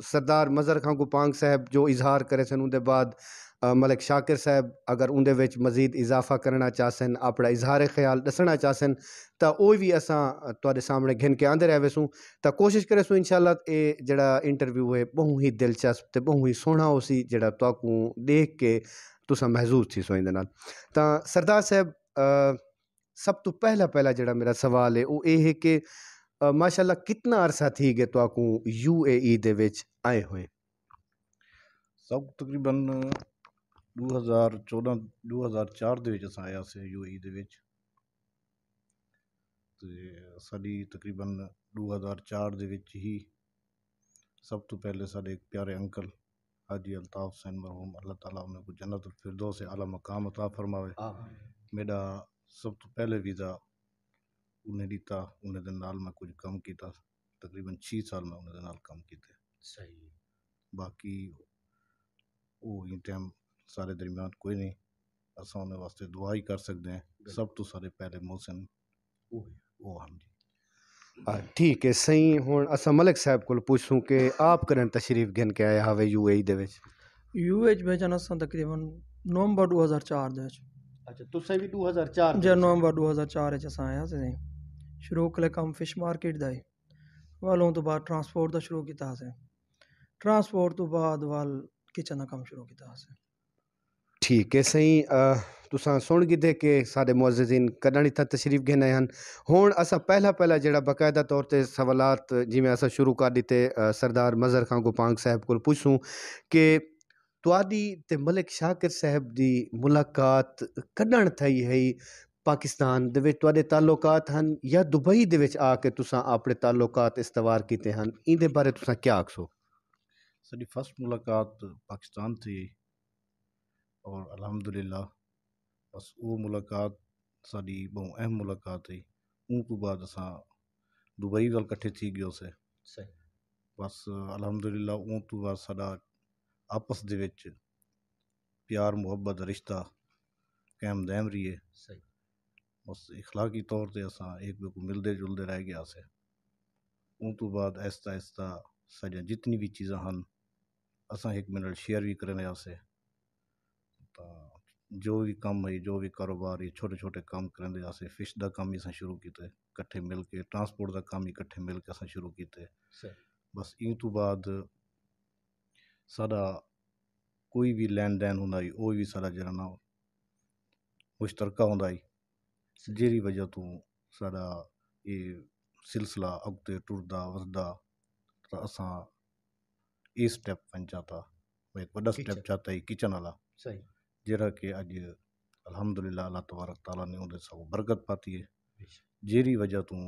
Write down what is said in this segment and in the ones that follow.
سردار مظہر خان گوپانگ صاحب جو اظہار کرے سن اندے بعد ملک شاکر صاحب اگر اندے وچ مزید اضافہ کرنا چاہسن اپنا اظہار خیال دسنا چاہسن تا وہ بھی اساں تواڈے سامنے گھن کے آندے رہے سوں تا کوشش کرے سوں انشاءاللہ اے جڑا انٹرویو ہے بہت ہی دلچسپ تے بہت ہی سوہنا ہو سی جڑا تواکوں دیکھ کے تساں محظوظ تھی سو دے نال. تا سردار صاحب سب تو پہلا جڑا میرا سوال ہے وہ یہ ہے کہ ماشاءاللہ کتنا عرصہ تھی گئے تواکوں یو اے ای دے وچ آئے ہوئے؟ سب تقریباً 2014 2004 ਦੇ ਵਿੱਚ ਅਸਾਂ ਆਇਆ ਸੀ ਯੂਏਈ ਦੇ ਵਿੱਚ ਤੇ ਸਾਡੀ ਤਕਰੀਬਨ 2004 ਦੇ ਵਿੱਚ ਹੀ ਸਭ ਤੋਂ ਪਹਿਲੇ ਸਾਡੇ ਇੱਕ ਪਿਆਰੇ ਅੰਕਲ ਹਾਜੀ ਅਲਤਾਫ ਹੁਸੈਨ ਮਰਹੂਮ ਅੱਲਾਹ ਤਾਲਾ ਉਹਨਾਂ ਨੂੰ ਜੰਨਤ ਫਿਰਦੌਸ ਆਲਾ ਮਕਾਮ ਅਤਾ ਫਰਮਾਵੇ ਮੇਰਾ ਸਭ ਤੋਂ ਪਹਿਲੇ ਵੀਜ਼ਾ ਉਹਨੇ ਦਿੱਤਾ ਉਹਨੇ ਦੇ ਨਾਲ ਮੈਂ ਕੁਝ ਕੰਮ ਕੀਤਾ ਤਕਰੀਬਨ 6 ਸਾਲ ਮੈਂ ਉਹਨਾਂ ਦੇ ਨਾਲ ਕੰਮ ਕੀਤੇ ਸਹੀ ਬਾਕੀ ਉਹ ਇਹ ਟਾਈਮ ਸਾਰੇ ਦਰਮਿਆਨ ਕੋਈ ਨਹੀਂ ਅਸਾਂ ਉਹਨਾਂ ਵਾਸਤੇ ਦੁਆ ਹੀ ਕਰ ਸਕਦੇ ਹਾਂ ਸਭ ਤੋਂ ਸਾਰੇ ਪਹਿਲੇ ਮੌਸਮ ਉਹ ਹਨ ਜੀ ٹھیک ہے صحیح. ہوں اساں ملک صاحب کو پوچھوں کہ آپ کرن تشریف گھن کے آیا ہوئے یو اے ای دے وچ؟ یو ایچ بھیجن اساں تقریباً نومبر 2004 دے وچ. اچھا تساں بھی 2004 جے نومبر 2004 وچ اساں آیا سی. شروع کلے کم فش مارکیٹ دا ہی والوں تو بعد ٹرانسپورٹ دا شروع کیتا سی. ٹرانسپورٹ تو بعد وال کچن دا کم شروع کیتا سی. ٹھیک ہے صحیح. تساں سن گئے کہ سارے معززین کداں اتنا تشریف گھن آئے ہن. ہن اساں پہلا جڑا باقاعدہ طور تے سوالات جویں اساں شروع کر دیتے سردار مظہر خان گوپانگ صاحب کو پوچھوں کہ تواڈی تے ملک شاکر صاحب دی ملاقات کداں تھئی ہے؟ پاکستان دے وچ تواڈے تعلقات ہن یا دبئی دے وچ آ کے تساں اپنے تعلقات استوار کیتے ہن؟ این دے بارے تساں کیا آکھسو؟ ਸਾਡੀ ਫਸਟ ਮੁਲਾਕਾਤ ਪਾਕਿਸਤਾਨ ਥੀ ਔਰ ਅਲਹਮਦੁਲਿਲਾ ਬਸ ਉਹ ਮੁਲਾਕਾਤ ਸਾਡੀ ਬਹੁਤ ਅਹਿਮ ਮੁਲਾਕਾਤ ਹੈ. ਉਹ ਤੋਂ ਬਾਅਦ ਅਸਾਂ ਦੁਬਈ ਵੱਲ ਇਕੱਠੇ ਥੀ ਗਏ ਸੇ ਬਸ ਅਲਹਮਦੁਲਿਲਾ. ਉਹ ਤੋਂ ਬਾਅਦ ਸਾਡਾ ਆਪਸ ਦੇ ਵਿੱਚ ਪਿਆਰ ਮੁਹੱਬਤ ਰਿਸ਼ਤਾ ਕਾਇਮ ਦੈਮ ਰਹੀ ਹੈ. ਬਸ اخلاقی ਤੌਰ 'ਤੇ ਅਸਾਂ ਇੱਕ ਦੂਜੇ ਨੂੰ ਮਿਲਦੇ ਜੁਲਦੇ ਰਹਿ ਗਿਆ ਸੇ. ਉਹ ਤੋਂ ਬਾਅਦ ਆਹਿਸਤਾ ਆਹਿਸਤਾ ਸਾਡੀਆਂ ਜਿਤਨੀ ਵੀ ਚੀਜ਼ਾਂ ਹਨ ਅਸਾਂ ਇੱਕ ਮਿੰਟ ਨਾਲ ਸ਼ੇਅਰ ਵੀ ਕਰਨ ਰਿਹਾ ਸੇ. ਤਾਂ ਜੋ ਵੀ ਕੰਮ ਹੈ ਜੋ ਵੀ ਕਾਰੋਬਾਰ ਹੈ ਛੋਟੇ ਛੋਟੇ ਕੰਮ ਕਰਨ ਦੇ ਵਾਸਤੇ ਫਿਸ਼ ਦਾ ਕੰਮ ਹੀ ਅਸਾਂ ਸ਼ੁਰੂ ਕੀਤੇ ਇਕੱਠੇ ਮਿਲ ਕੇ. ਟਰਾਂਸਪੋਰਟ ਦਾ ਕੰਮ ਇਕੱਠੇ ਮਿਲ ਕੇ ਅਸਾਂ ਸ਼ੁਰੂ ਕੀਤੇ. ਬਸ ਇਹ ਤੋਂ ਬਾਅਦ ਸਾਡਾ ਕੋਈ ਵੀ ਲੈਣ ਦੇਣ ਹੁੰਦਾ ਸੀ ਉਹ ਵੀ ਸਾਡਾ ਜਿਹੜਾ ਨਾ ਮੁਸ਼ਤਰਕਾ ਹੁੰਦਾ ਸੀ ਜਿਹਦੀ ਵਜ੍ਹਾ ਤੋਂ ਸਾਡਾ ਇਹ ਸਿਲਸਿਲਾ ਅੱਗੇ ਟੁਰਦਾ ਵੱਧਦਾ. ਤਾਂ ਅਸਾਂ ਇਹ ਸਟੈਪ ਬਣ ਜਾਂਦਾ ਇੱਕ ਵੱਡਾ ਸਟੈਪ ਚਾਹਤਾ ਸੀ ਕਿਚਨ ਵਾਲਾ ਜਿਹੜਾ ਕਿ ਅੱਜ ਅਲਹਮਦੁਲਿਲਾ ਅੱਲਾਹ ਤਬਾਰਕ ਤਾਲਾ ਨੇ ਉਹਦੇ ਸਭ ਬਰਕਤ ਪਾਤੀ ਹੈ ਜਿਹਦੀ ਵਜ੍ਹਾ ਤੋਂ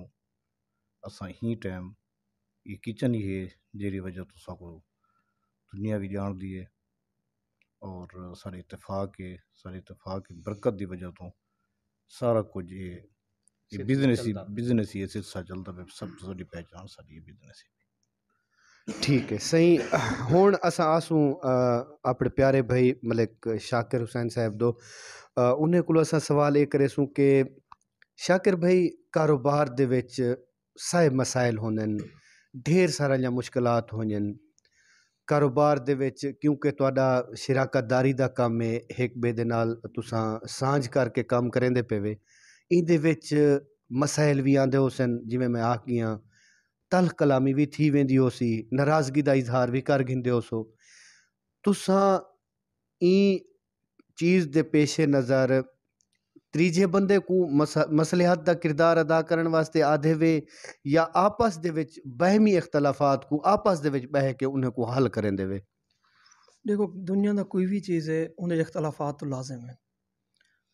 ਅਸਾਂ ਹੀ ਟਾਈਮ ਇਹ ਕਿਚਨ ਹੀ ਹੈ ਜਿਹਦੀ ਵਜ੍ਹਾ ਤੋਂ ਸਭ ਦੁਨੀਆ ਵੀ ਜਾਣਦੀ ਹੈ ਔਰ ਸਾਡੇ ਇਤਫਾਕ ਹੈ ਸਾਡੇ ਇਤਫਾਕ ਬਰਕਤ ਦੀ ਵਜ੍ਹਾ ਤੋਂ ਸਾਰਾ ਕੁਝ ਇਹ ਬਿਜ਼ਨਸ ਹੀ ਇਹ ਸਿਲਸਿਲਾ ਚੱਲਦਾ ਪਿਆ. ਸਭ ਤੋਂ ਸਾਡੀ ਪਹਿਚਾਣ ਸਾਡੀ ਇਹ ਬਿਜ਼ਨਸ ਹੈ. ٹھیک ہے صحیح. ہوں اساں آسوں اپنے پیارے بھائی ملک شاکر حسین صاحب دو انہیں کو اساں سوال یہ کرے سوں کہ شاکر بھائی کاروبار دے وچ سائے مسائل ہوندن ڈھیر سارا مشکلات ہوندن کاروبار دے وچ کیونکہ تہاڈا شراکت داری دا کم ہے ایک بے دے نال تساں سانجھ کر کے کام کریندے پے وے این دے وچ مسائل بھی آندے ہو سن جویں میں آکھ گیاں تلخ کلامی بھی تھی ویندی ہو سی ناراضگی دا اظہار بھی کر گھندے ہو سو. تساں این چیز دے پیش نظر تریجے بندے کو مصلحت دا کردار ادا کرن واسطے آدھے وے یا آپس دے وچ بہمی اختلافات کو آپس دے وچ بہ کے انہیں کو حل کریں دے وے؟ دیکھو دنیا دا کوئی بھی چیز ہے انہیں اختلافات تو لازم ہیں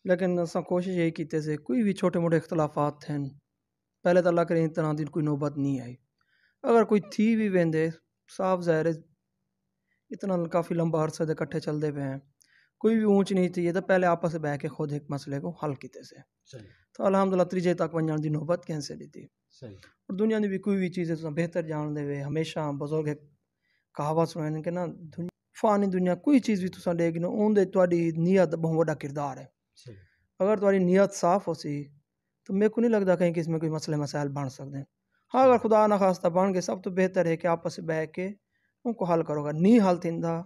لیکن اساں کوشش یہی کیتے سے کوئی بھی چھوٹے موٹے اختلافات ہیں پہلے تو اللہ کرے اس طرح دی کوئی نوبت نہیں آئی. اگر کوئی تھی بھی ویندے صاف ظاہر ہے اتنا کافی لمبا عرصہ دے کٹھے چلتے پے ہیں کوئی بھی اونچ نہیں تھی یہ تو پہلے آپس بہ کے خود ایک مسئلے کو حل کیتے سے. تو الحمدللہ تریجے تک ونجان دی نوبت کینسل تھی. اور دنیا دی بھی کوئی بھی چیز ہے بہتر جان دے وے ہمیشہ بزرگ ایک کہاوت سنائیں کہ نا فانی دنیا کوئی چیز بھی تساں دے گی نا اون دے تہاڈی نیت بہت بڑا کردار ہے. اگر تہاڈی نیت صاف ہو سی تو میرے کو نہیں لگتا کہیں کہ اس میں کوئی مسئلے مسائل بن سکتے ہیں. ہاں اگر خدا نخواستہ بن گئے سب تو بہتر ہے کہ آپس بہ کے ان کو حل کرو گا نہیں حل تھیندا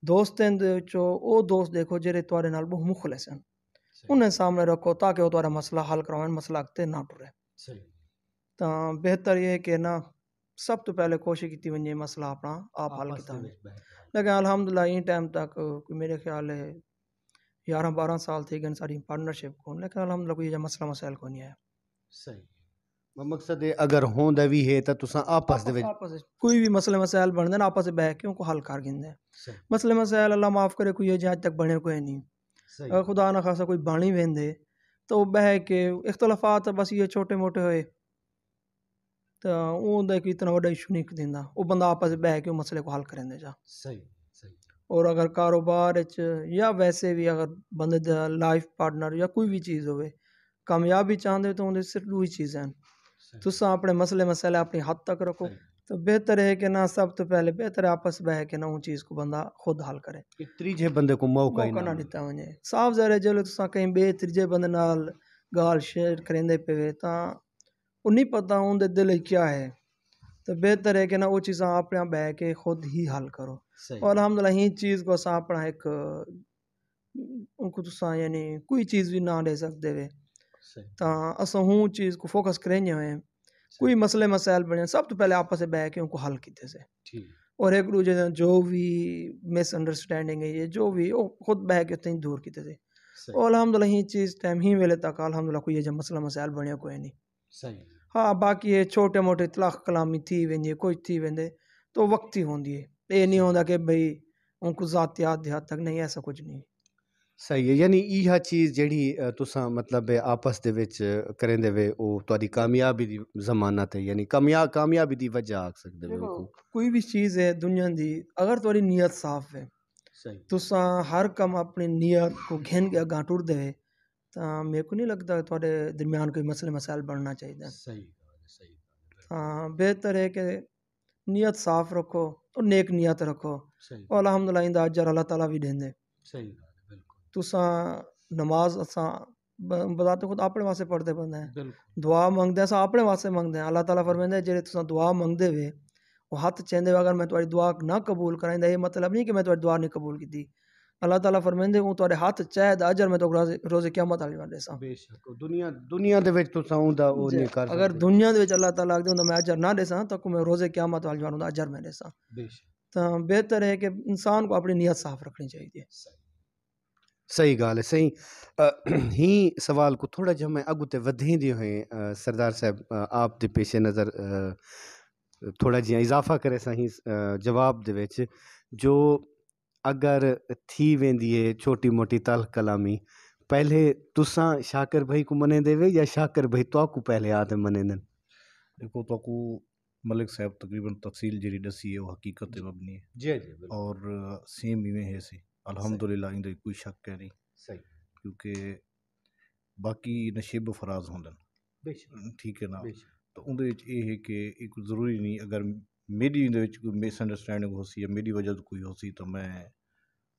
دوستن دے وچوں او دوست دیکھو جڑے تواڈے نال بہت مخلص ہیں انہیں سامنے رکھو تاکہ وہ تہاڈا مسئلہ حل کراؤن مسئلہ اگتے نہ ٹرے تاں بہتر یہ ہے کہ نا سب تو پہلے کوشش کیتی ونجے مسئلہ اپنا آپ حل کیتا ونجے لیکن الحمدللہ این ٹائم تک کوئی میرے خیال ہے 11-12 سال تھی گئے ساری پارٹنرشپ کو لیکن الحمدللہ کوئی مسئلہ مسائل کو نہیں آیا صحیح مقصد ہے اگر ہوندا بھی ہے تو تساں آپس دے وچ کوئی بھی مسئلے مسائل بن دین آپس بیٹھ کے ان کو حل کر گندے مسئلے مسائل اللہ معاف کرے کوئی اج تک بنے کوئی نہیں اگر خدا نہ خاصا کوئی بانی ویندے تو بہ کے اختلافات بس یہ چھوٹے موٹے ہوئے تو اون دا کوئی اتنا بڑا ایشو نہیں دیندا وہ بندہ آپس بہ کے مسئلے کو حل کریں دے جا اور اگر کاروبار یا ویسے بھی اگر بندے دا لائف پارٹنر یا کوئی بھی چیز ہوئے کامیابی چاہتے تو ان صرف دو ہی چیزیں تساں اپنے مسئلے مسئلے اپنی حد تک رکھو تو بہتر ہے کہ نہ سب تو پہلے بہتر ہے آپس بہ کے نہ ان چیز کو بندہ خود حل کرے تیجے بندے کو موقع نہ دیتا ونجے صاف ظاہر ہے جلے تساں کہیں بے تیجے بندے نال گال شیئر کریندے پے تاں وہ نہیں پتہ ان دے دل کیا ہے تو بہتر ہے کہ نہ وہ چیزاں اپنے بہ کے خود ہی حل کرو اور الحمدللہ ہی چیز کو اساں اپنا ایک ان کو تساں یعنی کوئی چیز بھی نہ دے سکتے وے تاں اساں ہوں چیز کو فوکس کریں ہوئے کوئی مسئلے مسائل بنے سب تو پہلے آپس سے بہ کے ان کو حل کیتے سے اور ایک دوسرے جو بھی مس انڈرسٹینڈنگ ہے یہ جو بھی وہ خود بہ کے اتنے دور کیتے سے اور الحمدللہ ہی چیز ٹائم ہی ویلے تک الحمدللہ کوئی یہ مسئلہ مسائل بنے کوئی نہیں ہاں باقی یہ چھوٹے موٹے اطلاق کلامی تھی ویندی کوئی تھی ویندے تو وقت ہی ہوندی ہے یہ نہیں ہوندا کہ بھئی ان کو ذاتیات دیہات تک نہیں ایسا کچھ نہیں صحیح ہے یعنی یہ چیز جڑی تساں مطلب آپس دے وچ کریندے وے او تہاڈی کامیابی دی ضمانت ہے یعنی کامیابی دی وجہ آکھ سکدے وے کوئی بھی چیز ہے دنیا دی اگر تہاڈی نیت صاف ہے تساں ہر کم اپنی نیت کو گھن کے اگاں ٹر دے تاں میرے کو نہیں لگتا کہ تہاڈے درمیان کوئی مسئلے مسائل بننا چاہیے ہاں بہتر ہے کہ نیت صاف رکھو اور نیک نیت رکھو اور الحمدللہ اندا اجر اللہ تعالیٰ بھی دیندے تساں نماز اساں بذات خود اپنے واسطے پڑھتے بندے ہیں دعا منگدے اساں اپنے واسطے منگدے ہیں اللہ تعالیٰ فرمائندا ہے جڑے تساں دعا منگدے وے وہ ہاتھ چیندے اگر میں تہاڈی دعا نہ قبول کرائندا یہ مطلب نہیں کہ میں تہاڈی دعا نہیں قبول کیتی اللہ تعالیٰ فرمائندے ہوں تہاڈے ہاتھ چاہے دا اجر میں تو روز قیامت والے وانڈے سا بے شک دنیا دے وچ تساں اوندا او نہیں کر سکدے اگر دنیا دے وچ اللہ تعالیٰ آکھدے ہوندا میں اجر نہ دے سا تو میں روز قیامت والے وانڈا اجر میں دے سا بے شک تو بہتر ہے کہ انسان کو اپنی نیت صاف رکھنی چاہیے صحیح گال ہے صحیح ہی سوال کو تھوڑا جہا میں اگو تے ودھیں دی ہوئے سردار صاحب آپ دے پیش نظر تھوڑا جہا اضافہ کرے صحیح جواب دے وچ جو اگر تھی ویندی ہے چھوٹی موٹی تلخ کلامی پہلے تساں شاکر بھائی کو منے دے وے یا شاکر بھائی تو کو پہلے آتے منے دن دیکھو تو کو ملک صاحب تقریباً تفصیل جڑی دسی ہے وہ حقیقت مبنی ہے جی اور سیم ایویں ہے سی الحمدللہ اندے کوئی شک ہے نہیں صحیح کیونکہ باقی نشیب و فراز ہوندن ٹھیک ہے نا تو اندے وچ یہ ہے کہ ایک ضروری نہیں اگر میری اندے وچ کوئی مس انڈرسٹینڈنگ ہو سی یا میری وجہ تو کوئی ہو سی تو میں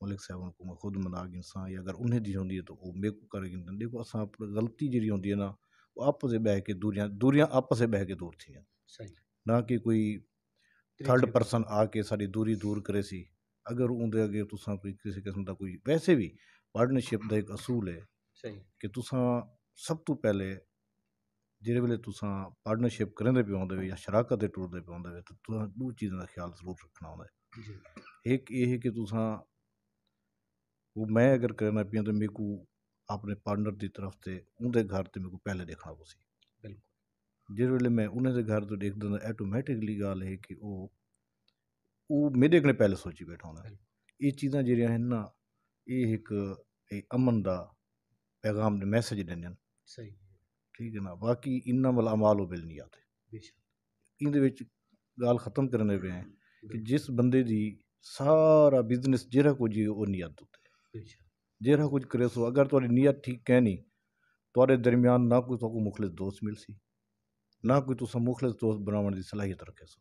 ملک صاحب کو میں خود منا گنساں یا اگر انہیں دی ہوندی ہے تو وہ میرے کو کر گندن دیکھو اساں اپنی غلطی جڑی ہوندی ہے نا وہ آپس سے بہ کے دوریاں آپس سے بہ کے دور تھی ہیں نہ کہ کوئی تھرڈ پرسن آ کے ساری دوری دور کرے سی اگر اندے اگے تساں کوئی کسی قسم دا کوئی ویسے بھی پارٹنرشپ دا ایک اصول ہے کہ تساں سب تو پہلے جہے ویلے تساں پارٹنرشپ کرندے پے ہوندے یا شراکت دے ٹردے پے ہوندے تو تساں دو چیزاں دا خیال ضرور رکھنا ہوندا ہے ایک یہ ہے کہ تساں وہ میں اگر کرنا پیاں تو میرے کو اپنے پارٹنر دی طرف تے اندے گھر تے میرے کو پہلے دیکھنا پو سی جس ویلے میں انہیں دے گھر تو دیکھدا ہوں ایٹومیٹکلی گل ہے کہ وہ میرے کنے پہلے سوچی بیٹھا ہونا یہ چیزاں جڑیاں ہیں نا یہ ایک امن دا پیغام دے میسج دیندے ہیں ٹھیک ہے نا باقی انما الاعمال بالنیات ان دے وچ گال ختم کرنے پہ ہیں کہ جس بندے دی سارا بزنس جہاں کچھ وہ نیت ہوتے جہاں کچھ کرے سو اگر تھوڑی نیت ٹھیک ہے نہیں تھوڑے درمیان نہ کوئی تو مخلص دوست مل سی نہ کوئی تساں مخلص دوست بناون دی صلاحیت رکھے سو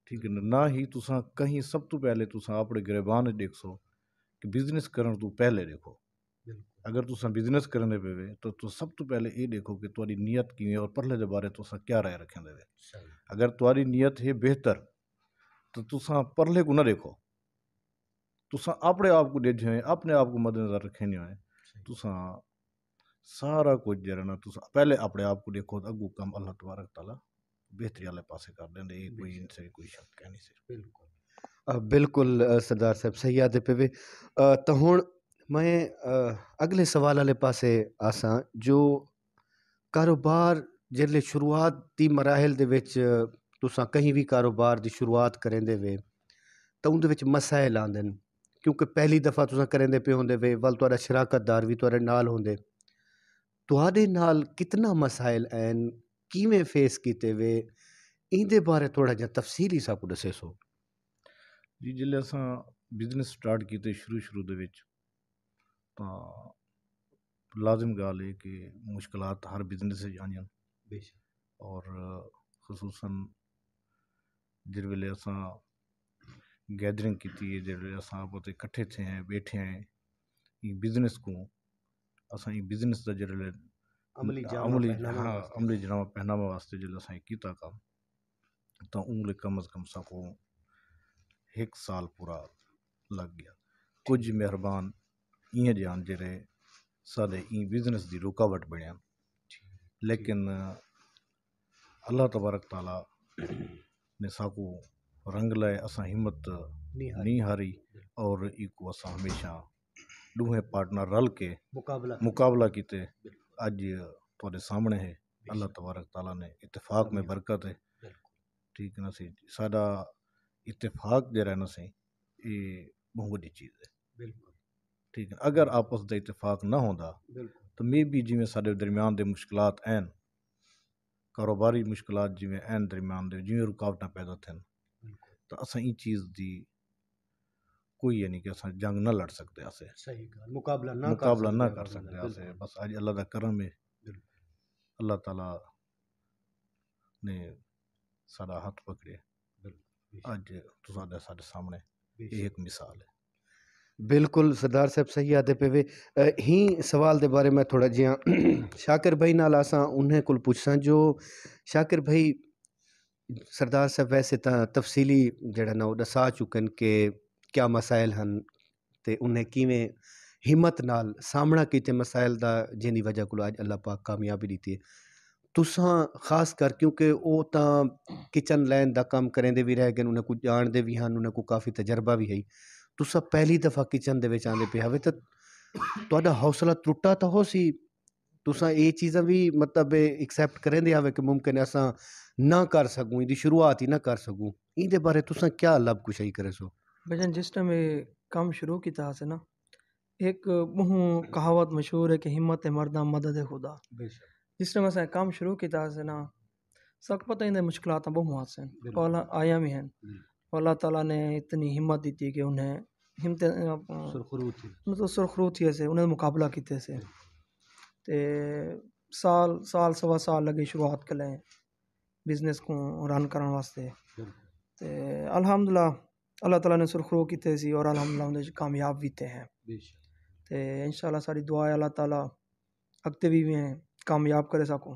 ٹھیک ہے نا نہ ہی تساں کہیں سب تو پہلے تساں اپنے گریبان دیکھ سو کہ بزنس کرن تو پہلے دیکھو اگر تساں بزنس کرنے پہ وے تو سب تو پہلے یہ دیکھو کہ تھوڑی نیت کیویں اور پرلے دے بارے تساں کیا رائے رکھیں دے وے اگر تھوڑی نیت ہے بہتر تو تساں پرلے کو نہ دیکھو، تساں اپنے آپ کو ڈیجھے ہیں، اپنے آپ کو مد نظر رکھے نہیں ہوئے، تساں سارا کچھ جڑا نا تساں پہلے اپنے آپ کو دیکھو، اگو کم اللہ تبارک تعالیٰ بہتری والے پاسے کر دیں، یہ کوئی ان سے کوئی شک کہہ نہیں سی۔ بالکل سردار صاحب صحیح آدھے پہ تو ہوں میں اگلے سوال والے پاسے آساں جو کاروبار جلے شروعاتی مراحل دے وچ تساں کہیں بھی کاروبار دی شروعات کریں دے وے تو ان دے وچ مسائل آندے ہیں، کیونکہ پہلی دفعہ تساں کریں دے پہ ہوندے وے ول تہاڈا شراکت دار بھی تہاڈے نال ہوندے، تہاڈے نال کتنا مسائل این کیویں فیس کیتے وے ان دے بارے تھوڑا جہا تفصیلی سا کو دسے سو۔ جی جلے اساں بزنس سٹارٹ کیتے شروع دے وچ تاں لازم گال ہے کہ مشکلات ہر بزنس سے آنیاں، اور خصوصاً جس ویلے اساں گیدرنگ کیتی ہے، جس ویلے اساں آپس اکٹھے تھے ہیں بیٹھے ہیں یہ بزنس کو اساں یہ بزنس دا جس ویلے عملی جامہ پہناوا واسطے جس اساں کیتا کام تو ان کم از کم سکو 1 سال پورا لگ گیا۔ کچھ مہربان این جان جڑے سارے این بزنس دی رکاوٹ بنیا، لیکن اللہ تبارک تعالیٰ نے ساکو رنگ لائے، اساں ہمت نہیں ہاری، اور ایکو اساں ہمیشہ دوہیں پارٹنر رل کے مقابلہ کیتے، اج تھوڑے سامنے ہے، اللہ تبارک تعالیٰ نے اتفاق میں برکت ہے، ٹھیک نا سی ساڈا اتفاق جڑا نا سی یہ بہت بڑی چیز ہے، ٹھیک ہے۔ اگر آپس دا اتفاق نہ ہوندا تو میں بھی جویں ساڈے درمیان دے مشکلات این کاروباری مشکلات جویں این درمیان دے جویں رکاوٹاں پیدا تھن تو اساں این چیز دی کوئی یعنی کہ اساں جنگ نہ لڑ سکتے اسے، مقابلہ نہ کر سکتے اسے، بس اج اللہ دا کرم ہے، اللہ تعالیٰ نے سارا ہاتھ پکڑے، اج تساں ساڈے سامنے یہ ایک مثال ہے۔ بالکل سردار صاحب صحیح آدھے پہ وے ہی سوال دے بارے میں تھوڑا جہاں شاکر بھائی نال آساں انہیں کل پوچھساں جو شاکر بھائی سردار صاحب ویسے تا تفصیلی جڑا نا وہ دسا چکن کہ کیا مسائل ہن تے انہیں کیویں ہمت نال سامنا کیتے مسائل دا جن دی وجہ کو آج اللہ پاک کامیابی دیتی ہے، تساں خاص کر کیونکہ او تاں کچن لین دا کام کریں دے بھی رہ گئے، انہیں کو جان دے بھی ہن، انہیں کو کافی تجربہ بھی ہے، تساں پہلی دفعہ کچن دے وچ آندے پہ ہوئے تو تہاڈا حوصلہ ٹوٹا تو ہو سی، تساں یہ چیزاں بھی مطلب ایکسیپٹ کریں دے ہوئے کہ ممکن ہے اساں نہ کر سکوں، دی شروعات ہی نہ کر سکوں، این دے بارے تساں کیا لب کشائی کرے سو؟ بھجن جس ٹائم کام شروع کیتا سے نا ایک بہوں کہاوت مشہور ہے کہ ہمت مردہ مدد خدا، جس ٹائم اساں کام شروع کیتا سے نا سب پتہ ہی مشکلات بہت آسن پہلا آیا بھی ہیں، اللہ تعالیٰ نے اتنی ہمت دیتی کہ انہیں ہمت مطلب سرخروت سے انہیں مقابلہ کیتے سے تے سال سوا سال لگے شروعات کریں بزنس کو رن کرنے واسطے، تے الحمدللہ اللہ تعالیٰ نے سرخرو کیتے سی اور الحمدللہ اندر کامیاب بھی تھے ہیں، تے انشاءاللہ ساری دعا ہے اللہ تعالیٰ اگتے بھی ہیں کامیاب کرے سکوں،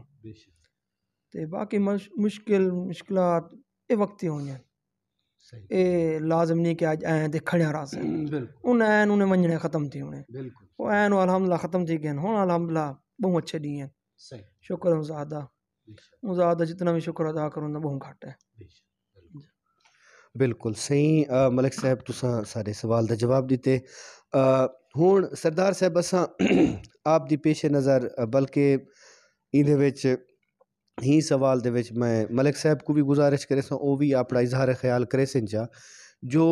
تے باقی مشکلات اے وقتی ہوئی ہیں، اے لازم نہیں کہ آج این دیکھنے رہا سے انہیں منجنے ختم تھی انہیں وہ این الحمدللہ ختم تھی گئے ہوں، الحمدللہ بہت اچھے دی ہیں، شکر زیادہ جتنا بھی شکر ادا کروں نا بہت گھٹ ہے۔ بالکل صحیح ملک صاحب تساں سارے سوال دا جواب دیتے، ہون سردار صاحب اساں آپ دی پیش نظر بلکہ ایندے وچ ہی سوال دے وچ میں ملک صاحب کو بھی گزارش کرے سا او بھی اپنا اظہار خیال کرے سن چا جو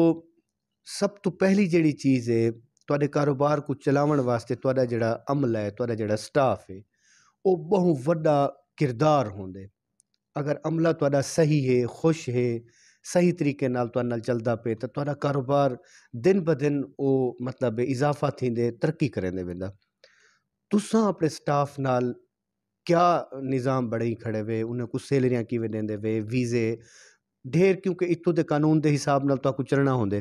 سب تو پہلی جڑی چیز ہے تواڈے کاروبار کو چلاون واسطے تواڈا جڑا عمل ہے تواڈا جڑا سٹاف ہے او بہت وڈا کردار ہوندے، اگر عملہ تواڈا صحیح ہے خوش ہے صحیح طریقے نال تواڈے نال چلدا پے تو تواڈا کاروبار دن بدن او مطلب اضافہ تھیندے ترقی کریندے ویندا۔ تساں اپنے سٹاف نال کیا نظام بڑے کھڑے وے، انہیں کچھ سیلریاں کیویں دیندے وے، ویزے ڈھیر کیونکہ اتوں دے قانون دے حساب نال تو چلنا ہوندے،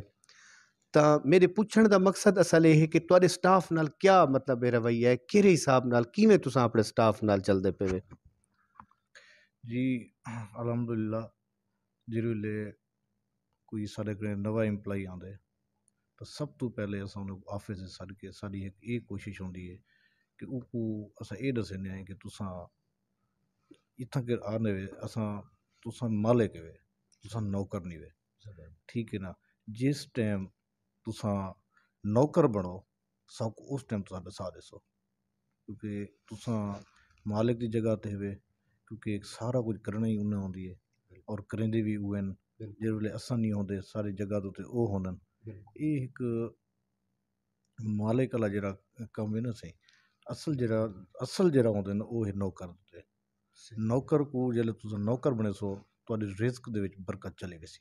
تا میرے پوچھن دا مقصد اصل یہ ہے کہ تواڈے سٹاف نال کیا مطلب رویہ ہے، کہڑے حساب نال کیویں تساں اپنے سٹاف نال چلدے پے وے؟ جی الحمدللہ جس ویلے کوئی سارے کنے نواں امپلائی آندا ہے تو سب تو پہلے اساں انہوں آفس سد کے ساری ایک یہ کوشش ہوندی ہے کہ او کو اساں یہ دسنے ہیں کہ تساں اتھاں کے آنے وے اساں تساں مالک وے تساں نوکر نہیں وے ٹھیک ہے نا جس ٹائم تساں نوکر بنو سب کو اس ٹائم تساں دسا دسو کیونکہ تساں مالک دی جگہ تے ہوئے کیونکہ سارا کچھ کرنا ہی انہیں ہوندی ہے اور کریندے بھی اوہ ہیں جس ویلے اساں نہیں ہوندے ساری جگہ تے او ہوندن یہ ایک مالک والا جڑا کم ہے نا سی اصل جڑا ہوندے نا وہ ہے نوکر تے نوکر کو جلے تساں نوکر بنے سو تہاڈے رزق دے وچ برکت چلے گی سی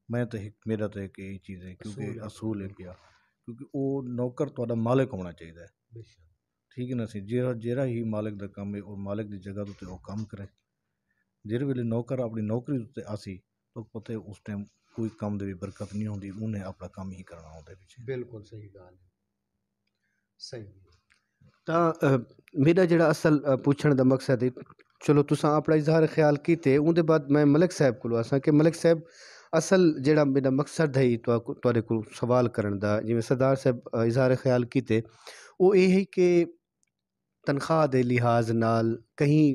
میں تو میرا تو ایک یہی چیز ہے کیونکہ اصول ہے پیا کیونکہ او نوکر تہاڈا مالک ہونا چاہیے ٹھیک ہے نا سی جیڑا ہی مالک دا کم ہے اور مالک دی جگہ تے او کام کرے جس ویلے نوکر اپنی نوکری تے آسی تو پتہ اس ٹائم کوئی کام دی برکت نہیں ہوندی انہیں اپنا کام ہی کرنا ہوتا ہے بالکل صحیح گال ہے صحیح ਤਾਂ ਮੇਰਾ ਜਿਹੜਾ ਅਸਲ ਪੁੱਛਣ ਦਾ ਮਕਸਦ ਹੈ ਚਲੋ ਤੁਸਾਂ ਆਪਣਾ ਇਜ਼ਹਾਰ ਖਿਆਲ ਕੀਤੇ ਉਹਦੇ ਬਾਅਦ ਮੈਂ ਮਲਿਕ ਸਾਹਿਬ ਕੋਲੋਂ ਆਸਾਂ ਕਿ ਮਲਿਕ ਸਾਹਿਬ ਅਸਲ ਜਿਹੜਾ ਮੇਰਾ ਮਕਸਦ ਹੈ ਤੁਹਾਡੇ ਕੋਲ ਸਵਾਲ ਕਰਨ ਦਾ ਜਿਵੇਂ ਸਰਦਾਰ ਸਾਹਿਬ ਇਜ਼ਹਾਰ ਖਿਆਲ ਕੀਤੇ ਉਹ ਇਹ ਹੈ ਕਿ ਤਨਖਾਹ ਦੇ ਲਿਹਾਜ਼ ਨਾਲ ਕਹੀਂ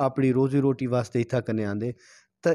ਆਪਣੀ ਰੋਜ਼ੀ ਰੋਟੀ ਵਾਸਤੇ ਇੱਥਾਂ ਕਨੇ ਆਂਦੇ ਤਾਂ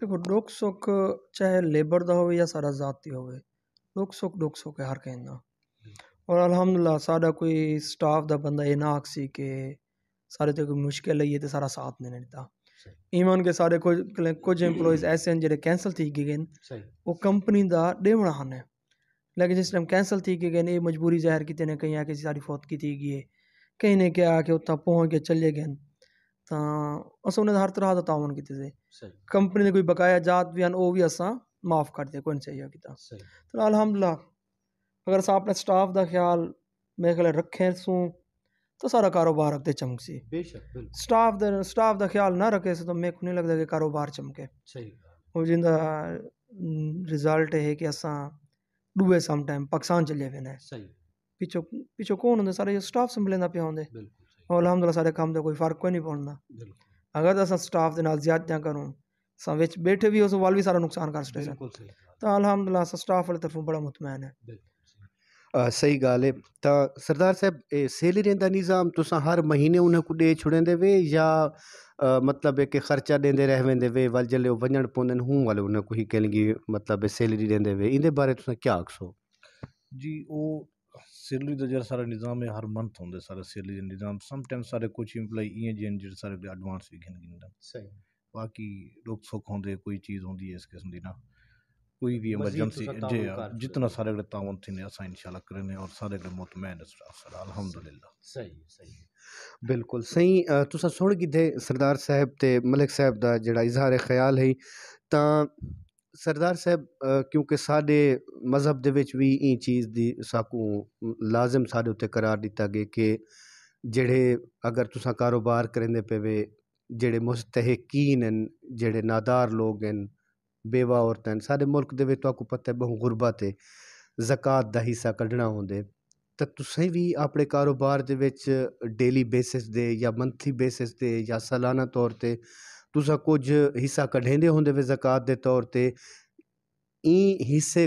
ਦੇਖੋ ਦੁੱਖ ਸੁੱਖ ਚਾਹੇ ਲੇਬਰ ਦਾ ਹੋਵੇ ਜਾਂ ਸਾਡਾ ਜ਼ਾਤੀ ਹੋਵੇ ਦੁੱਖ ਸੁੱਖ ਹੈ ਹਰ ਕਿਸੇ ਦਾ ਔਰ ਅਲਹਮਦੁਲਿਲਾ ਸਾਡਾ ਕੋਈ ਸਟਾਫ ਦਾ ਬੰਦਾ ਇਹ ਨਾ ਆਖਸੀ ਕਿ ਸਾਡੇ ਤੇ ਕੋਈ ਮੁਸ਼ਕਿਲ ਆਈ ਹੈ ਤੇ ਸਾਰਾ ਸਾਥ ਨਹੀਂ ਦਿੱਤਾ ایون کہ سارے کچھ امپلائیز ایسے ہیں جڑے کینسل تھی گئے وہ کمپنی دا ڈیونا ہن ہے لیکن جس ٹائم کینسل تھی گئے یہ مجبوری ظاہر کیتے نے کہیں آ کے ساری فوتگی تھی گئی ہے کہیں نے کیا کہ اتنا پہنچ کے چلے گئے تو اصل انہیں ہر طرح کا تعاون کیتے تھے کمپنی نے کوئی بقایا جات بھی ہیں وہ بھی اساں معاف کر دے کوئی نہیں چاہیے کیتا تو الحمدللہ اگر اساں اپنے سٹاف دا خیال میرے خیال رکھیں سوں تو سارا کاروبار اگتے چمک سی بے شک سٹاف دا خیال نہ رکھے سے تو میرے کو نہیں لگتا کہ کاروبار چمکے اور جن دا رزلٹ ہے کہ اساں ڈوبے سم ٹائم پاکستان چلے وینے پیچھو کون ہوندے سارے سٹاف سنبھلیندا پیا ہوندے اور الحمدللہ سارے کام دا کوئی فرق کوئی نہیں پڑنا اگر اساں سٹاف دے نال زیادتیاں کروں اساں وچ بیٹھے بھی اس وال بھی سارا نقصان کر سکتے ہیں تو الحمدللہ اساں سٹاف والے طرفوں بڑا مطمئن ہے صحیح گال ہے تو سردار صاحب سیلری دا نظام تساں ہر مہینے انہیں کو دے چھڑیندے وے یا مطلب ہے کہ خرچہ دیندے رہ ویندے وے ول جلے ونجن پوندن ہوں والے انہیں کو ہی کہن گی مطلب سیلری دیندے وے ایندے بارے تساں کیا آکھسو جی وہ سیلری دا جڑا سارا نظام ہے ہر منتھ ہوندے سارا سیلری دا نظام سم ٹائم سارے کچھ امپلائی ایے جن جڑے سارے ایڈوانس بھی گھن گھن باقی لوگ سکھ ہوندے کوئی چیز ہوندی ہے اس قسم دی نا کوئی بھی ایمرجنسی جتنا سارے اگلے تعاون تھی نے اساں انشاءاللہ کرنے اور سارے اگلے مطمئن ہے الحمدللہ صحیح بالکل صحیح تساں سن گئے سردار صاحب تے ملک صاحب دا جڑا اظہار خیال ہے تاں سردار صاحب کیونکہ ساڈے مذہب دے وچ بھی این چیز دی ساکوں لازم ساڈے اتنے قرار دیتا گیا کہ جڑے اگر تساں کاروبار کریندے پے وے جڑے مستحقین ہیں جڑے نادار لوگ ہیں بیوہ عورتیں ہیں سارے ملک دے وچ تاکو پتہ ہے بہت غربت ہے زکوٰۃ دا حصہ کڈنا ہوندے ਤਾਂ ਤੁਸੀਂ ਵੀ ਆਪਣੇ ਕਾਰੋਬਾਰ ਦੇ ਵਿੱਚ ਡੇਲੀ ਬੇਸਿਸ ਦੇ ਜਾਂ ਮੰਥਲੀ ਬੇਸਿਸ ਤੇ ਜਾਂ ਸਾਲਾਨਾ ਤੌਰ ਤੇ ਤੁਸੀਂ ਕੁਝ ਹਿੱਸਾ ਕਢੇਂਦੇ ਹੁੰਦੇ ਵੇ ਜ਼ਕਾਤ ਦੇ ਤੌਰ ਤੇ ਇਹ ਹਿੱਸੇ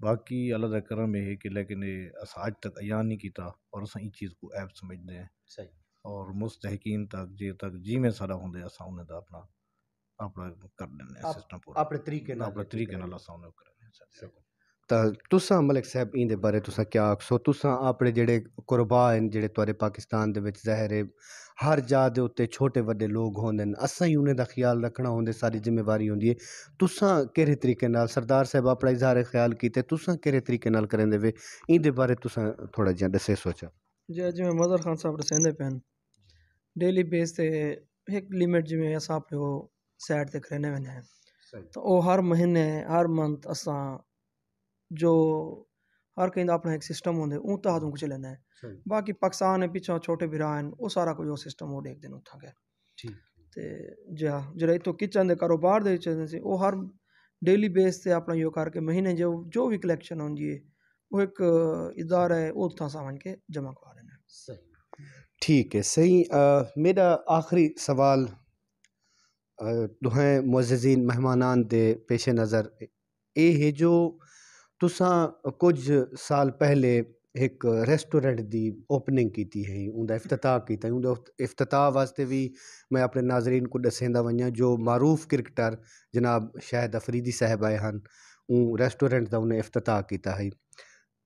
باقی اللہ دا کرم ہے کہ لیکن اس آج تک عیان نہیں کیتا اور اساں اس چیز کو عیب سمجھتے ہیں اور مستحقین تک جی میں سارا ہوندے اساں انہیں دا اپنا کر دینے ہیں سسٹم پورا اپنے طریقے نال اساں انہیں کرنے ہیں ਤਾਂ ਤੁਸਾਂ ਮਲਿਕ ਸਾਹਿਬ ਇਹਦੇ ਬਾਰੇ ਤੁਸਾਂ ਕਿਆ ਆਖਸੋ? ਤੁਸਾਂ ਆਪਣੇ ਜਿਹੜੇ ਕੁਰਬਾ ਹਨ ਜਿਹੜੇ ਤੁਹਾਡੇ ਪਾਕਿਸਤਾਨ ਦੇ ਵਿੱਚ ਜ਼ਾਹਿਰ ਹੈ ਹਰ ਜਾ ਦੇ ਉੱਤੇ ਛੋٹے ਵੱਡੇ ਲੋگ ہوندے ہیں, اساں ہی انہیں دا خیال رکھنا ہوندے, ساری ذمہ واری ہوندی ہے. تساں کہڑے طریقے نال سردار صاحب اپنا اظہار خیال کیتے, تساں کہڑے طریقے نال کریں دے وے این دے بارے تساں تھوڑا جہا دسے سوچا. جی میں مظہر خان صاحب رسیندے پین ڈیلی بیس تے ایک لیمٹ جی اصا اپنے وہ سائڈ تے کرنے وینے ہیں, تو وہ ہر مہینے ہر منتھ اساں جو ہر کہیں دا اپنا ایک سسٹم ہوندے اون تحت ان کو چلنا ہے. باقی پاکستان ہے پیچھا چھوٹے بھرا ہیں وہ سارا کچھ وہ سسٹم وہ دیکھ دن اتھا گیا. تے جا جڑے تو کچن دے کاروبار دے چلنے سے وہ ہر ڈیلی بیس تے اپنا یہ کر کے مہینے جو بھی کلیکشن ہوندی ہے وہ ایک ادارہ ہے وہ اتھا سامان کے جمع کرا رہے ہیں. ٹھیک ہے, صحیح. میرا آخری سوال دوہیں معززین مہمانان دے پیش نظر اے ہے جو تساں کچھ سال پہلے ایک ریسٹورینٹ دی اوپننگ کیتی ہے, اوندا افتتاح کیتا ہے. اوندا افتتاح واسطے بھی میں اپنے ناظرین کو دسیندا ونجاں جو معروف کرکٹر جناب شاہد افریدی صاحب آئے ہن, اون ریسٹورینٹ دا انہیں افتتاح کیتا ہے.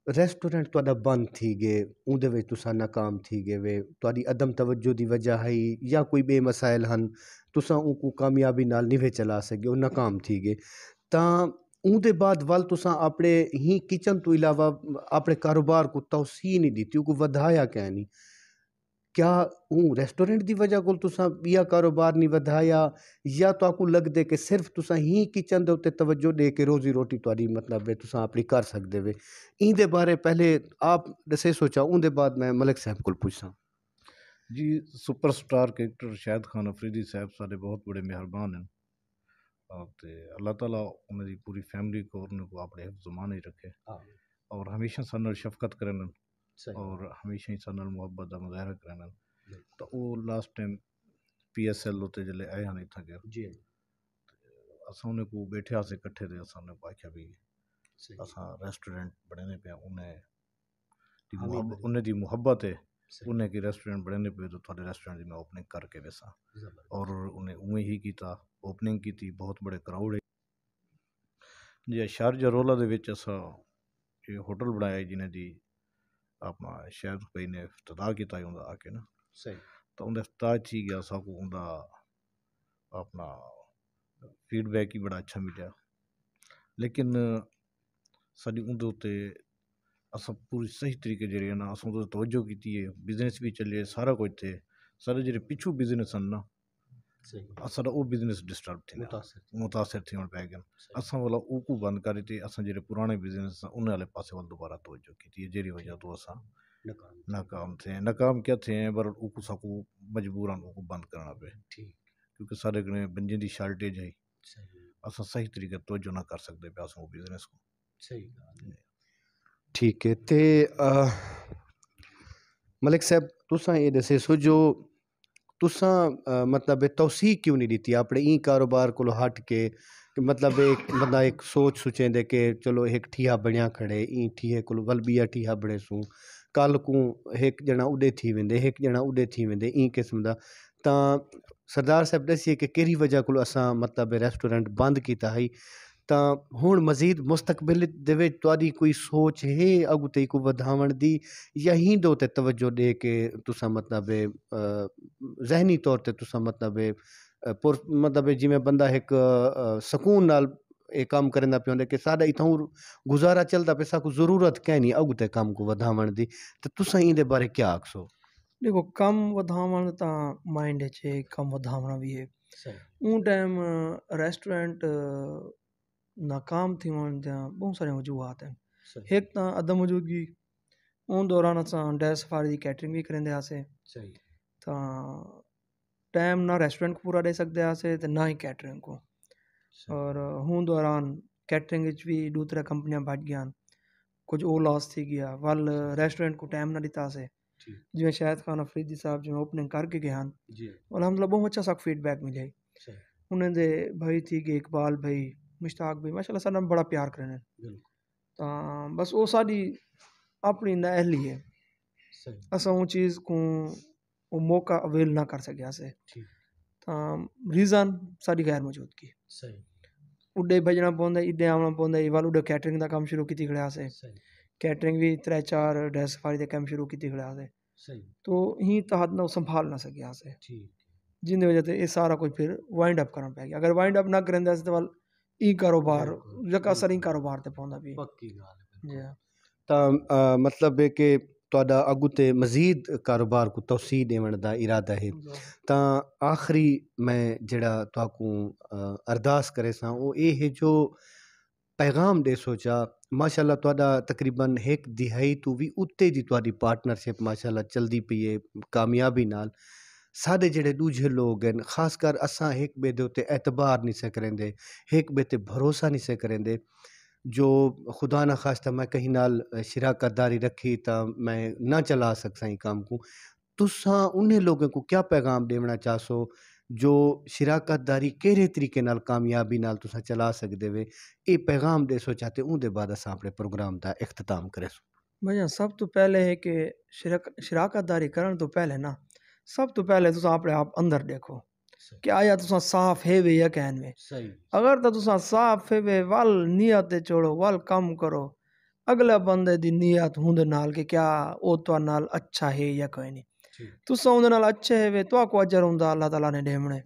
ریسٹورینٹ تہاڈا بند تھی گئے, اندے وچ تساں ناکام تھی گئے وے, تہاڈی عدم توجہ دی وجہ ہے یا کوئی بے مسائل ہن, تساں اون کو کامیابی نال نہیں چلا سکے, وہ ناکام تھی گئے. تاں اون دے بعد ول تساں اپنے ہی کچن تو علاوہ اپنے کاروبار کو توسیع نہیں دیتی, کو ودھایا کیا نہیں؟ کیا اون ریسٹورینٹ دی وجہ کو تساں یا کاروبار نہیں ودھایا, یا تو آپ کو لگ دے کہ صرف تساں ہی کچن دے اتے توجہ دے کے روزی روٹی تہاڈی مطلب ہے تساں اپنی کر سکدے وے؟ این دے بارے پہلے آپ دسے سوچا, اون دے بعد میں ملک صاحب کو پوچھاں. جی سپر سٹار کرکٹر شاہد خان افریدی صاحب سارے بہت بڑے مہربان ہیں, تے اللہ تعالیٰ انہوں دی پوری فیملی کو انہوں کو اپنے حفظ زمان ہی رکھے, اور ہمیشہ سن نال شفقت کرن اور ہمیشہ ہی سن نال محبت دا مظاہرہ کرن. تو وہ last time P S L ہوتے جلے آئے نہیں تھا گیا جی, اساں انہیں کو بیٹھے آسے کٹھے دے, اساں نے آکھیا بھی اساں ریسٹورینٹ بڑھنے پہ انہیں دی محبت ہے, انہیں کی ریسٹورینٹ بڑھنے پہ تو تھوڑے ریسٹورینٹ دی میں اوپننگ کر کے ویسا, اور انہیں اویں ہی کیتا, اوپننگ کی تھی, بہت بڑے کراؤڈ ہے. جی شارجہ رولا دے وچ اساں یہ ہوٹل بنایا جنہیں دی اپنا شاہد بھائی نے افتتاح کیتا ہے اوندا آ کے نا, تو اوندا افتتاح تھی گیا, سا کو اوندا اپنا فیڈ بیک ہی بڑا اچھا ملیا. لیکن ساری اندر تے اساں پوری صحیح طریقے جڑے نا اساں تو توجہ کیتی ہے, بزنس بھی چلے سارا کچھ تھے, سارے جڑے پچھو بزنس ہیں نا اساں او بزنس ڈسٹرب تھے, متاثر تھے پہ گئے. اساں والا او کو بند کر تے اساں جڑے پرانے بزنس ہیں انہاں والے پاسے ول دوبارہ توجہ کیتی ہے, جیڑی وجہ تو اساں ناکام تھے. ناکام کیا تھے پر او کو سکو مجبوراً او کو بند کرنا پہ, کیونکہ سارے کنے بنجے دی شارٹیج ہے, اساں صحیح طریقے توجہ نہ کر سکتے پہ اساں بزنس کو. ٹھیک ہے. تے ملک صاحب تساں یہ دسے سو جو تساں مطلب توسیع کیوں نہیں دیتی اپنے این کاروبار کو ہٹ کے, کہ مطلب ایک بندہ ایک سوچ سوچیں دے کہ چلو ایک ٹھیا بنیا کھڑے, این ٹھیے کو ول بیا ٹھیا بڑے سوں, کل کو ایک جنا اڈے تھی ویندے, ایک جنا اڈے تھی ویندے, این قسم دا. تاں سردار صاحب دسیے کہ کیڑی وجہ کو اساں مطلب ریسٹورینٹ بند کیتا ہے, تاں ہن مزید مستقبل دے وچ تہاڈی کوئی سوچ ہے اگوں تے کو ودھاون دی, یا ہی دو تے توجہ دے کے تساں مطلب ذہنی طور تے تساں مطلب جی میں بندہ ایک سکون نال یہ کام کرنا پہ کہ ساڈا اتھوں گزارا چلتا پہ سا کو ضرورت کہ نہیں اگوں تے کام کو ودھاون دی, تے تساں این دے بارے کیا آکھسو؟ دیکھو کم ودھاون تاں مائنڈ ہے کم ودھاونا بھی ہے. اون ٹائم ریسٹورینٹ ناکام تھی ون دیاں بہت سارے وجوہات ہیں. ایک تاں عدم موجودگی, اون دوران اساں ڈے سفاری دی کیٹرنگ بھی کرندے آسے, تاں ٹائم نہ ریسٹورینٹ کو پورا دے سکدے آسے تے نہ ہی کیٹرنگ کو, اور ہون دوران کیٹرنگ وچ بھی دوسرے کمپنیاں بج گیاں, کچھ او لاس تھی گیا ول ریسٹورینٹ کو ٹائم نہ دیتا سے. جی شاہد خان افریدی صاحب جو اوپننگ کر کے گئے ہیں الحمدللہ بہت اچھا سا فیڈ بیک ملے. انہیں دے بھائی تھی کہ اقبال بھائی مشتاق بھائی ماشاء اللہ سارا بڑا پیار کرنے, تاں بس وہ ساری اپنی نااہلی ہے, اساں وہ چیز کو وہ موقع اویل نہ کر سکیا سے, تاں ریزن ساری غیر موجودگی. اڈے بھجنا پوندا اڈے آونا پوندا ول اڈے کیٹرنگ دا کام شروع کیتی کھڑیا سے کیٹرنگ بھی 3-4 ڈے سفاری دے کام شروع کیتی کھڑیا سے تو ہی تحت نہ سنبھال نہ سکیا سے جن دی وجہ تے یہ سارا کچھ پھر وائنڈ اپ کرنا پے گیا اگر وائنڈ اپ نہ کرن دے تے ول ای کاروبار جکا اثر ای کاروبار تے پوندا بھی پکی گل جی ਤਾਂ ਮਤਲਬ ਹੈ ਕਿ ਤੁਹਾਡਾ ਅੱਗੂ ਤੇ ਮਜ਼ੀਦ ਕਾਰੋਬਾਰ ਕੋ ਤਵਸੀਹ ਦੇਣ ਦਾ ਇਰਾਦਾ ਹੈ ਤਾਂ ਆਖਰੀ ਮੈਂ ਜਿਹੜਾ ਤੁਹਾਨੂੰ ਅਰਦਾਸ ਕਰੇ ਸਾਂ ਉਹ ਇਹ ਹੈ ਜੋ ਪੈਗਾਮ ਦੇ ਸੋਚਾ ਮਾਸ਼ਾਅੱਲਾ ਤੁਹਾਡਾ ਤਕਰੀਬਨ 1 ਦਿਹਾਈ ਤੋਂ ਵੀ ਉੱਤੇ ਦੀ ਤੁਹਾਡੀ ਪਾਰਟਨਰਸ਼ਿਪ ਮਾਸ਼ਾਅੱਲਾ ਚਲਦੀ ਪਈ ਹੈ ਕਾਮਯਾਬੀ ਨਾਲ ਸਾਡੇ ਜਿਹੜੇ ਦੂਜੇ ਲੋਕ ਹਨ ਖਾਸ ਕਰ ਅਸਾਂ ਇੱਕ ਬੇ ਦੇ ਉੱਤੇ ਐਤਬਾਰ ਨਹੀਂ ਸੇ ਕਰੇਂਦੇ ਇੱਕ ਬੇ ਤੇ ਭਰੋਸਾ ਨਹੀਂ ਸੇ ਕਰੇਂਦੇ جو خدا نہ خواستہ میں کہیں نال شراکت داری رکھی تا میں نہ چلا سکساں ہی کام کو تساں انہیں لوگوں کو کیا پیغام دینا چاہسو جو شراکت داری کہڑے طریقے نال کامیابی نال تساں چلا سکدے وے اے پیغام دے سو چاہتے اون دے بعد اساں اپنے پروگرام دا اختتام کرے سو بھائی سب تو پہلے ہے کہ شراکت داری کرن تو پہلے نا سب تو پہلے تساں اپنے آپ اندر دیکھو کہ آیا تساں صاف ہے وے یا کہن وے اگر تو تساں صاف ہے وے ول نیت چھوڑو ول کم کرو اگلے بندے دی نیت ہوندے نال کہ کیا او تو نال اچھا ہے یا کوئی نہیں تساں ہوندے نال اچھے ہے وے تو کو اجر ہوندا اللہ تعالیٰ نے دیمنے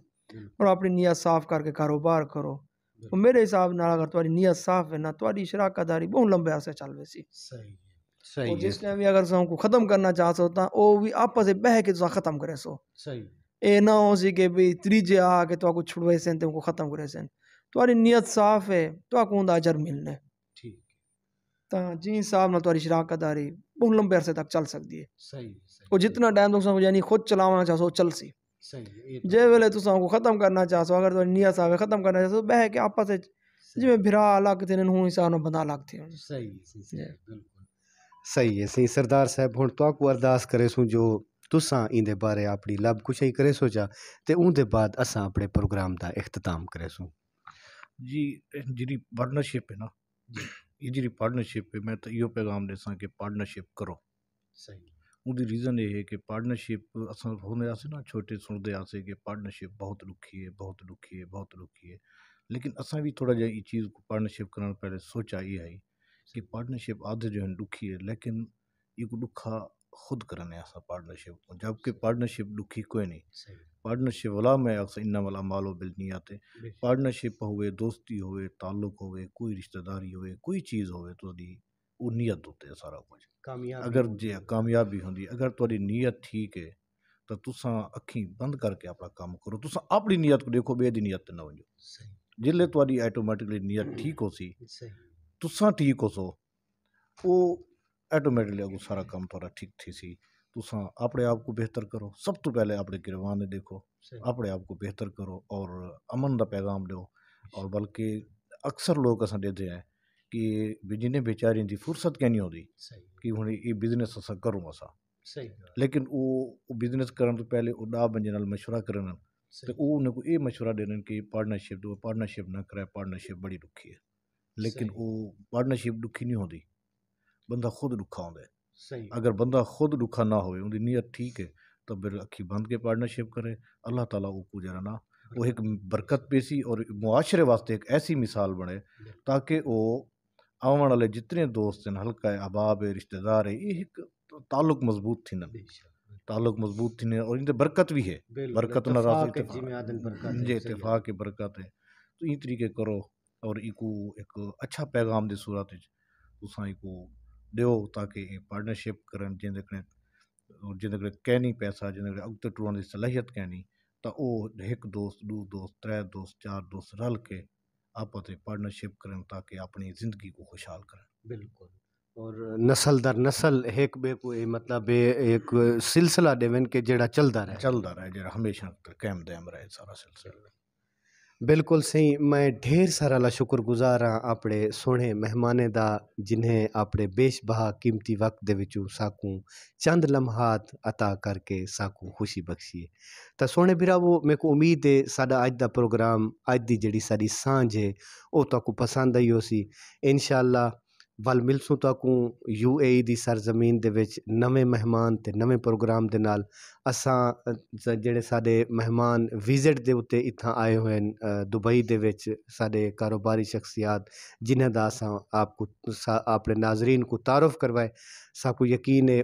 اور اپنی نیت صاف کر کے کاروبار کرو اور میرے حساب نال اگر تہاڈی نیت صاف ہے نا تہاڈی شراکت داری بہت لمبے عرصے چل ویسی اور جس ٹائم بھی اگر تساں کو ختم کرنا چاہسو تا او بھی آپس وچ بہ کے تساں ختم کرے سو اے نہ ہو سی کہ بھئی تریجے آ کے تو کو چھڑوے سن تے کو ختم کرے سن تہاڈی نیت صاف ہے تو کو دا اجر ملنے تا جی حساب نال تہاڈی شراکت داری بہت لمبے عرصے تک چل سکتی ہے اور جتنا ٹائم تساں یعنی خود چلاونا چاہسو چل سی جے ویلے تساں کو ختم کرنا چاہسو اگر تہاڈی نیت صاف ہے ختم کرنا چاہسو بہ کے آپس وچ جویں بھرا الگ تھے ہوں حساب نال بندہ الگ تھے صحیح ہے صحیح سردار صاحب ہن تو کو ارداس کرے سوں جو تساں این دے بارے اپنی لب کچھ کرے سو جا تے اون دے بعد اساں اپنے پروگرام دا اختتام کرے سوں جی جی پارٹنرشپ ہے نا یہ جی پارٹنرشپ ہے میں تو یہ پیغام دے ساں کہ پارٹنرشپ کرو ان دی ریزن یہ ہے کہ پارٹنرشپ اساں ہوندے آسے نا چھوٹے سنتے آسے کہ پارٹنرشپ بہت لکھی ہے بہت لکھی ہے بہت لکھی ہے لیکن اساں بھی تھوڑا جہا یہ چیز کو پارٹنرشپ کرنے پہلے سوچا یہ ہے کہ پارٹنرشپ آدھے جو ہیں لکھی ہے لیکن یہ کو لکھا خود کرنے ایسا پارٹنرشپ کو جبکہ پارٹنرشپ لکھی کوئی نہیں پارٹنرشپ والا میں اکثر انہا والا مالو بالنیات ہے پارٹنرشپ ہوئے دوستی ہوئے تعلق ہوئے کوئی رشتہ داری ہوئے کوئی چیز ہوئے تو دی وہ نیت ہوتے ہے سارا کچھ اگر جی کامیابی ہوندی اگر تھوڑی نیت ٹھیک ہے تو تساں اکھیں بند کر کے اپنا کام کرو تساں اپنی نیت کو دیکھو بے دی نیت نہ ونجو جلے تھوڑی آٹومیٹکلی نیت ٹھیک ہو سی تساں ٹھیک ہو سو وہ آٹومیٹکلی اگو سارا کام تھوڑا ٹھیک تھی سی تساں اپنے آپ کو بہتر کرو سب تو پہلے اپنے گروانے دیکھو اپنے آپ کو بہتر کرو اور امن دا پیغام دو اور بلکہ اکثر لوگ اساں دیتے ہیں کہ جنہیں بیچاریں دی فرصت کہنی ہوتی کہ ہوں یہ بزنس اساں کروں اساں لیکن وہ بزنس کرن تو پہلے وہ ڈا بنجے نال مشورہ کرن تو وہ انہیں کو یہ مشورہ دینا کہ پارٹنرشپ نہ کرے پارٹنرشپ بڑی رکھی ہے لیکن وہ پارٹنرشپ رکھی نہیں ہوتی بندہ خود رکھا ہوندا ہے اگر بندہ خود رکھا نہ ہوئے ان دی نیت ٹھیک ہے تو پھر اکھی بند کے پارٹنرشپ کرے اللہ تعالیٰ وہ کو جرانا وہ ایک برکت پیسی اور معاشرے واسطے ایک ایسی مثال بنے تاکہ وہ آون والے جتنے دوست ہیں حلقہ احباب ہے رشتہ دار ہے یہ ایک تعلق مضبوط تھی نا تعلق مضبوط تھی اور ان برکت بھی ہے برکت نہ جی اتفاق کی برکت ہے تو یہ طریقے کرو اور ایک ایک اچھا پیغام دی صورت تساں ایک دیو تاکہ یہ پارٹنرشپ کرن جن کہنی پیسہ جن اگتے ٹرن کی صلاحیت کہنی تو وہ ایک دوست دو دوست 3 دوست 4 دوست رل کے آپس میں پارٹنرشپ کرن تاکہ اپنی زندگی کو خوشحال کریں بالکل اور نسل در نسل ایک بے کو مطلب ایک سلسلہ دیون کہ جڑا چلدا رہے جڑا ہمیشہ قائم دائم رہے سارا سلسلہ بالکل صحیح میں ڈھیر سارا لا شکر گزار ہاں اپنے سونے مہمانے دا جنہیں اپنے بیش بہا قیمتی وقت دے وچوں ساکوں چند لمحات عطا کر کے ساکوں خوشی بخشی ہے تا سونے بھراوو میں کو امید ہے ساڈا اج دا پروگرام اج دی جڑی ساری سانجھ ہے او تاکوں پسند آئی ہو سی انشاءاللہ ਵੱਲ ਮਿਲਸੂ ਤਾਕੂ UAE ਦੀ ਸਰਜ਼ਮੀਨ ਦੇ ਵਿੱਚ ਨਵੇਂ ਮਹਿਮਾਨ ਤੇ ਨਵੇਂ ਪ੍ਰੋਗਰਾਮ ਦੇ ਨਾਲ। ਅਸਾਂ ਜਿਹੜੇ ਸਾਡੇ ਮਹਿਮਾਨ ਵਿਜ਼ਿਟ ਦੇ ਉੱਤੇ ਇੱਥਾਂ ਆਏ ਹੋਏ ਹਨ ਦੁਬਈ ਦੇ ਵਿੱਚ, ਸਾਡੇ ਕਾਰੋਬਾਰੀ ਸ਼ਖਸੀਆਤ ਜਿਨ੍ਹਾਂ ਦਾ ਅਸਾਂ ਆਪਣੇ ਨਾਜ਼ਰੀਨ کو تعارف ਕਰਵਾਏ। ਸਾਕੂ ਯਕੀਨ ਹੈ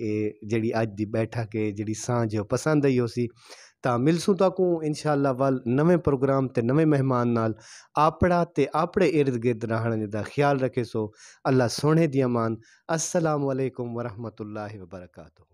ਇਹ ਜਿਹੜੀ ਅੱਜ ਦੀ ਬੈਠਕ ਹੈ ਜਿਹੜੀ ਸਾਂਝ ਪਸੰਦ ਆਈ ਹੋਸੀ। ਤਾਂ ਮਿਲਸੂ ਤਾਕੂ ਇਨਸ਼ਾਅੱਲਾ ਵੱਲ ਨਵੇਂ ਪ੍ਰੋਗਰਾਮ ਤੇ ਨਵੇਂ ਮਹਿਮਾਨ ਨਾਲ। ਆਪਣਾ ਤੇ ਆਪਣੇ ਇਰਦ ਗਿਰਦ ਰਹਿਣ ਦਾ ਖਿਆਲ ਰੱਖੇ ਸੋ। ਅੱਲਾ ਸੋਹਣੇ ਦੀ ਅਮਾਨ। ਅਸਲਾਮੁ ਅਲੈਕੁਮ ਵਰਹਿਮਤੁல்லாਹਿ ਵਬਰਕਾਤੁਹ।